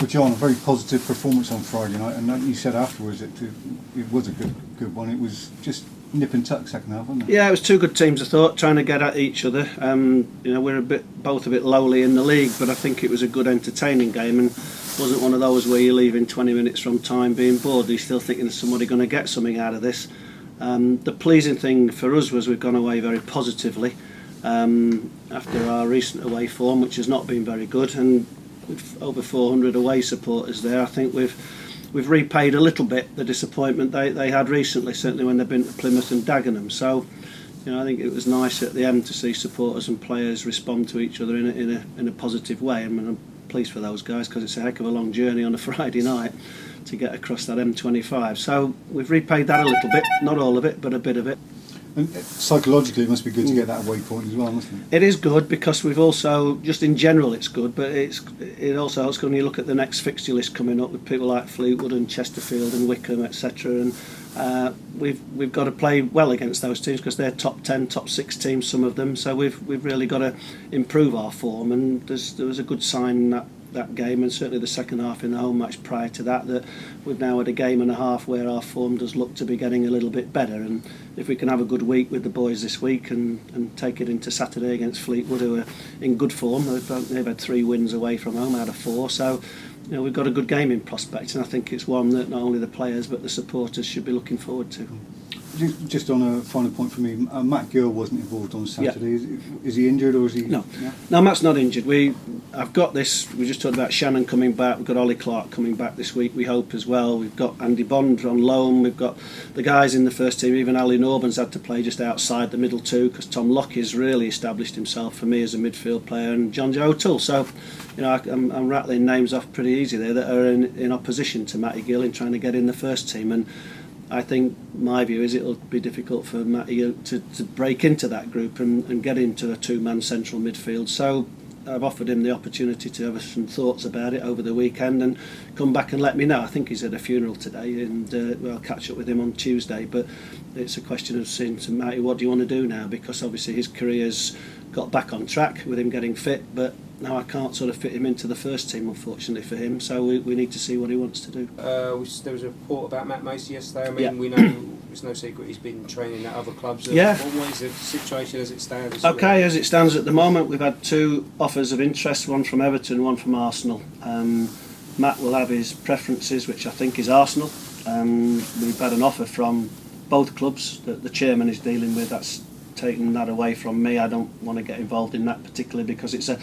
Well, John, a very positive performance on Friday night, and like you said afterwards it was a good one. It was just nip and tuck second half, wasn't it? Yeah, it was two good teams, I thought, trying to get at each other. We're both a bit lowly in the league, but I think it was a good, entertaining game, and wasn't one of those where you're leaving 20 minutes from time being bored. You're still thinking, is somebody going to get something out of this? The pleasing thing for us was we've gone away very positively after our recent away form, which has not been very good, and with over 400 away supporters there, I think we've repaid a little bit the disappointment they had recently, certainly when they've been to Plymouth and Dagenham. So, I think it was nice at the end to see supporters and players respond to each other in a positive way. I mean, I'm pleased for those guys because it's a heck of a long journey on a Friday night to get across that M25. So we've repaid that a little bit, not all of it, but a bit of it. And psychologically, it must be good to get that away point as well, mustn't it? It is good because we've also, just in general, it's good, but it also helps when you look at the next fixture list coming up with people like Fleetwood and Chesterfield and Wickham, etc. And we've got to play well against those teams because they're top 10, top 6 teams, some of them. So we've really got to improve our form, and there was a good sign in that game, and certainly the second half in the home match prior to that we've now had a game and a half where our form does look to be getting a little bit better. And if we can have a good week with the boys this week and take it into Saturday against Fleetwood, who are in good form, they've had 3 wins away from home out of 4, so we've got a good game in prospect, and I think it's one that not only the players but the supporters should be looking forward to. Just on a final point for me, Matt Gill wasn't involved on Saturday. Yeah. Is he injured or is he? No, Matt's not injured. I've got this. We just talked about Shannon coming back. We've got Ollie Clark coming back this week, we hope, as well. We've got Andy Bond on loan. We've got the guys in the first team. Even Ali Norman's had to play just outside the middle two because Tom Lockie's really established himself for me as a midfield player, and John Joe O'Toole. So, I'm rattling names off pretty easy there that are in opposition to Matty Gill in trying to get in the first team. And I think my view is it'll be difficult for Matty to break into that group and get into a 2-man central midfield. So I've offered him the opportunity to have some thoughts about it over the weekend and come back and let me know. I think he's at a funeral today, and I'll catch up with him on Tuesday. But it's a question of saying to Matty, what do you want to do now? Because obviously his career's got back on track with him getting fit, but now I can't sort of fit him into the first team, unfortunately for him. So we need to see what he wants to do. There was a report about Matt Macey yesterday. I mean, we know it's no secret he's been training at other clubs. Yeah. What is the situation as it stands? Okay, as it stands at the moment, we've had 2 offers of interest, one from Everton, one from Arsenal. Matt will have his preferences, which I think is Arsenal. We've had an offer from both clubs that the chairman is dealing with. That's taken that away from me. I don't want to get involved in that particularly because it's a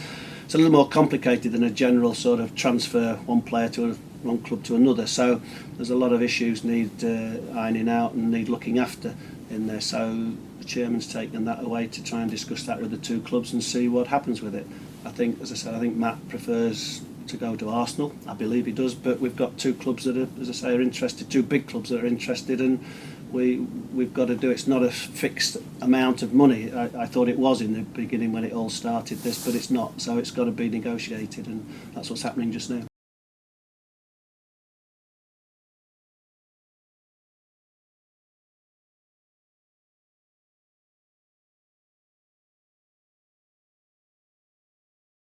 little more complicated than a general sort of transfer one player to one club to another. So there's a lot of issues need ironing out and need looking after in there. So the chairman's taken that away to try and discuss that with the 2 clubs and see what happens with it. I think, as I said, Matt prefers to go to Arsenal. I believe he does, but we've got 2 clubs that are, as I say, are interested, 2 big clubs that are interested, and we've got to do it. It's not a fixed amount of money. I thought it was in the beginning when it all started, but it's not. So it's got to be negotiated, and that's what's happening just now.